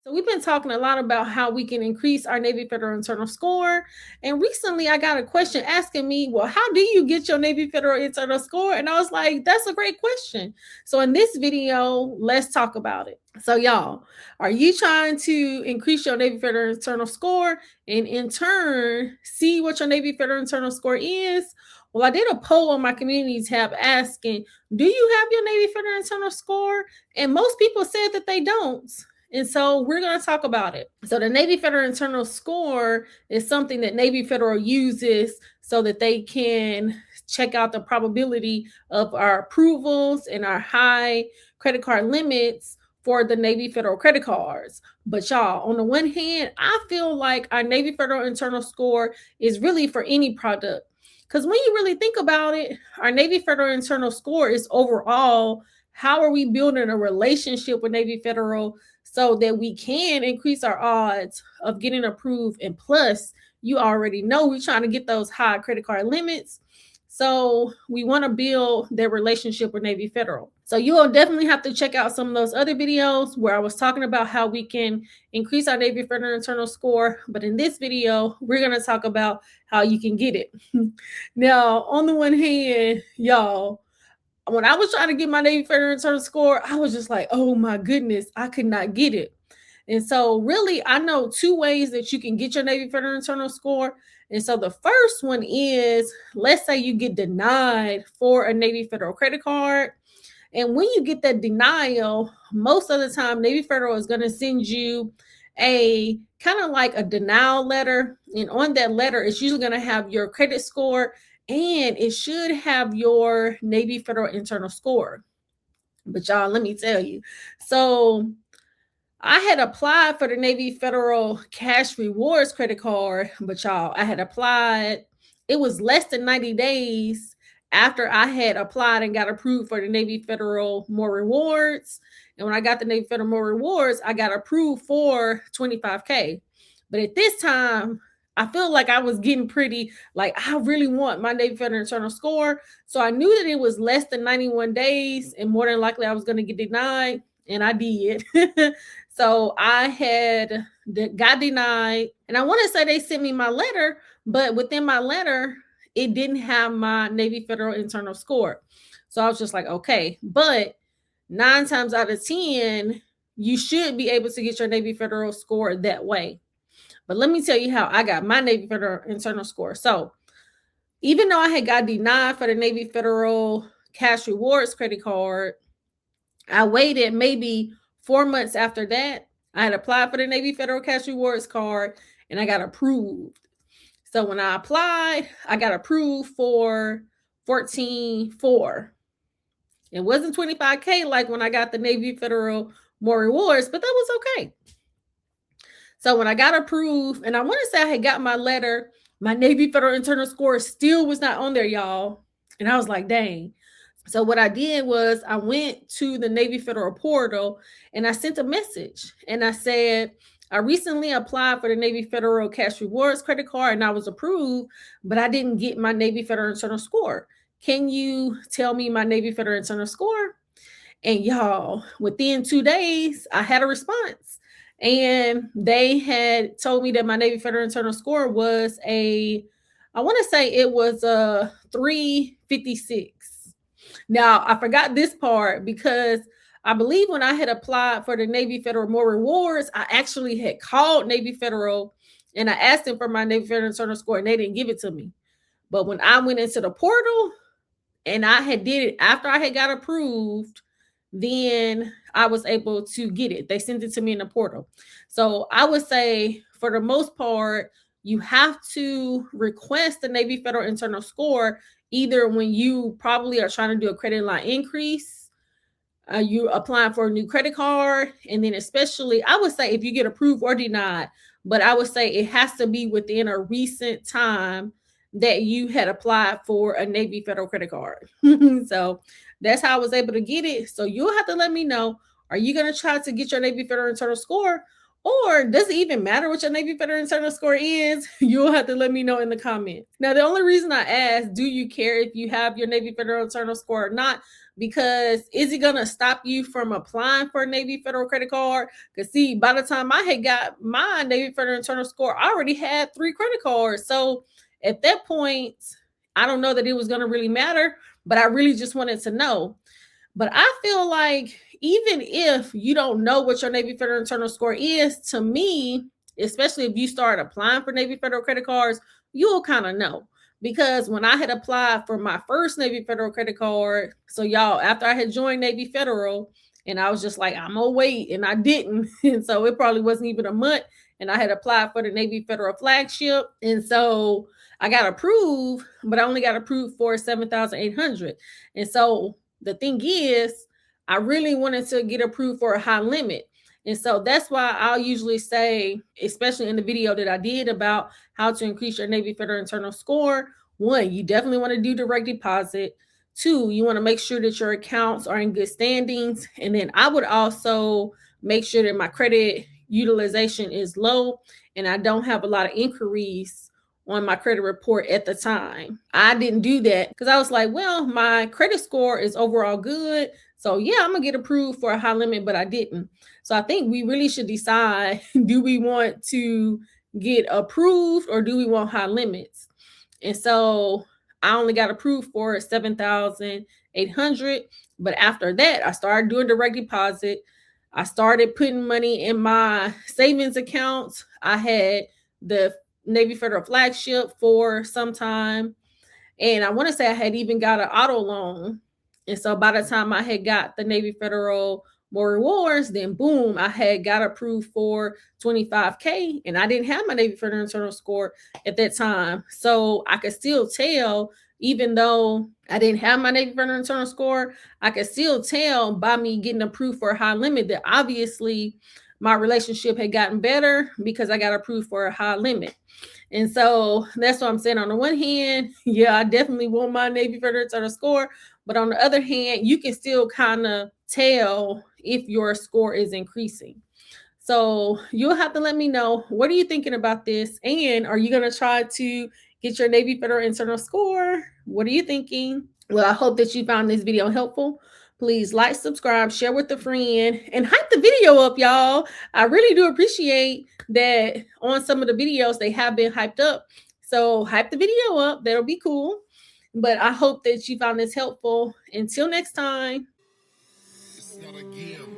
So we've been talking a lot about how we can increase our Navy Federal internal score. And recently I got a question asking me, well, how do you get your Navy Federal internal score? And I was like, that's a great question. So in this video, let's talk about it. So y'all, are you trying to increase your Navy Federal internal score and in turn see what your Navy Federal internal score is? Well, I did a poll on my community tab asking, do you have your Navy Federal internal score? And most people said that they don't. And so we're going to talk about it. So the Navy Federal internal score is something that Navy Federal uses so that they can check out the probability of our approvals and our high credit card limits for the Navy Federal credit cards. But y'all, on the one hand, I feel like our Navy Federal internal score is really for any product. Because when you really think about it, our Navy Federal internal score is overall how are we building a relationship with Navy Federal so that we can increase our odds of getting approved. And plus, you already know we're trying to get those high credit card limits. So we want to build their relationship with Navy Federal. So you will definitely have to check out some of those other videos where I was talking about how we can increase our Navy Federal internal score. But in this video, we're going to talk about how you can get it. Now, on the one hand, y'all, when I was trying to get my Navy Federal internal score, I was just like, oh my goodness, I could not get it. And so, really, I know two ways that you can get your Navy Federal internal score. And so, the first one is, let's say you get denied for a Navy Federal credit card. And when you get that denial, most of the time, Navy Federal is going to send you a kind of like a denial letter. And on that letter, it's usually going to have your credit score and it should have your Navy Federal internal score. But y'all, let me tell you. So I had applied for the Navy Federal Cash Rewards credit card, but y'all, I had applied. It was less than 90 days after I had applied and got approved for the Navy Federal More Rewards. And when I got the Navy Federal More Rewards, I got approved for 25K. But at this time, I feel like I was getting pretty, like, I really want my Navy Federal internal score. So I knew that it was less than 91 days and more than likely I was going to get denied. And I did. So I had got denied. And I want to say they sent me my letter, but within my letter, it didn't have my Navy Federal internal score. So I was just like, okay. But 9 times out of 10, you should be able to get your Navy Federal score that way. But let me tell you how I got my Navy Federal internal score. So even though I had got denied for the Navy Federal Cash Rewards credit card, I waited maybe 4 months after that. I had applied for the Navy Federal Cash Rewards card and I got approved. So when I applied, I got approved for 14.4. It wasn't 25K like when I got the Navy Federal More Rewards, but that was okay. So when I got approved, and I want to say I had got my letter, my Navy Federal internal score still was not on there, y'all. And I was like, dang. So what I did was I went to the Navy Federal portal and I sent a message and I said, I recently applied for the Navy Federal Cash Rewards credit card and I was approved, but I didn't get my Navy Federal internal score. Can you tell me my Navy Federal internal score? And y'all, within 2 days, I had a response. And they had told me that my Navy Federal internal score was I want to say it was a 356. Now, I forgot this part because I believe when I had applied for the Navy Federal More Rewards, I actually had called Navy Federal and I asked them for my Navy Federal internal score and they didn't give it to me. But when I went into the portal and I had did it after I had got approved, then I was able to get it. They sent it to me in the portal. So I would say for the most part, you have to request the Navy Federal internal score either when you probably are trying to do a credit line increase, you applying for a new credit card, and then especially I would say if you get approved or denied, but I would say it has to be within a recent time that you had applied for a Navy Federal credit card. So that's how I was able to get it. So you'll have to let me know, are you going to try to get your Navy Federal internal score? Or does it even matter what your Navy Federal internal score is? You'll have to let me know in the comments. Now, the only reason I asked, do you care if you have your Navy Federal internal score or not? Because is it going to stop you from applying for a Navy Federal credit card? Because, see, by the time I had got my Navy Federal internal score, I already had 3 credit cards. So at that point, I don't know that it was going to really matter, but I really just wanted to know. But I feel like even if you don't know what your Navy Federal internal score is, to me, especially if you start applying for Navy Federal credit cards, you'll kind of know. Because when I had applied for my first Navy Federal credit card, so y'all, after I had joined Navy Federal, and I was just like, I'm gonna wait, and I didn't. And so it probably wasn't even a month. And I had applied for the Navy Federal flagship. And so I got approved, but I only got approved for 7,800. And so the thing is, I really wanted to get approved for a high limit. And so that's why I'll usually say, especially in the video that I did about how to increase your Navy Federal internal score, one, you definitely want to do direct deposit. Two, you want to make sure that your accounts are in good standings. And then I would also make sure that my credit utilization is low and I don't have a lot of inquiries on my credit report at the time. I didn't do that because I was like, well, my credit score is overall good. So yeah, I'm gonna get approved for a high limit, but I didn't. So I think we really should decide, do we want to get approved or do we want high limits? And so I only got approved for 7,800. But after that, I started doing direct deposit. I started putting money in my savings accounts. I had the Navy Federal flagship for some time. And I want to say I had even got an auto loan. And so by the time I had got the Navy Federal more rewards, then boom, I had got approved for 25K. And I didn't have my Navy Federal internal score at that time. So I could still tell, even though I didn't have my Navy Federal internal score, I could still tell by me getting approved for a high limit that obviously my relationship had gotten better because I got approved for a high limit. And so that's what I'm saying. On the one hand, yeah, I definitely want my Navy Federal internal score. But on the other hand, you can still kind of tell if your score is increasing. So you'll have to let me know, what are you thinking about this? And are you going to try to get your Navy Federal internal score? What are you thinking? Well, I hope that you found this video helpful. Please like, subscribe, share with a friend, and hype the video up, y'all. I really do appreciate that on some of the videos, they have been hyped up. So hype the video up. That'll be cool. But I hope that you found this helpful. Until next time. It's not a game.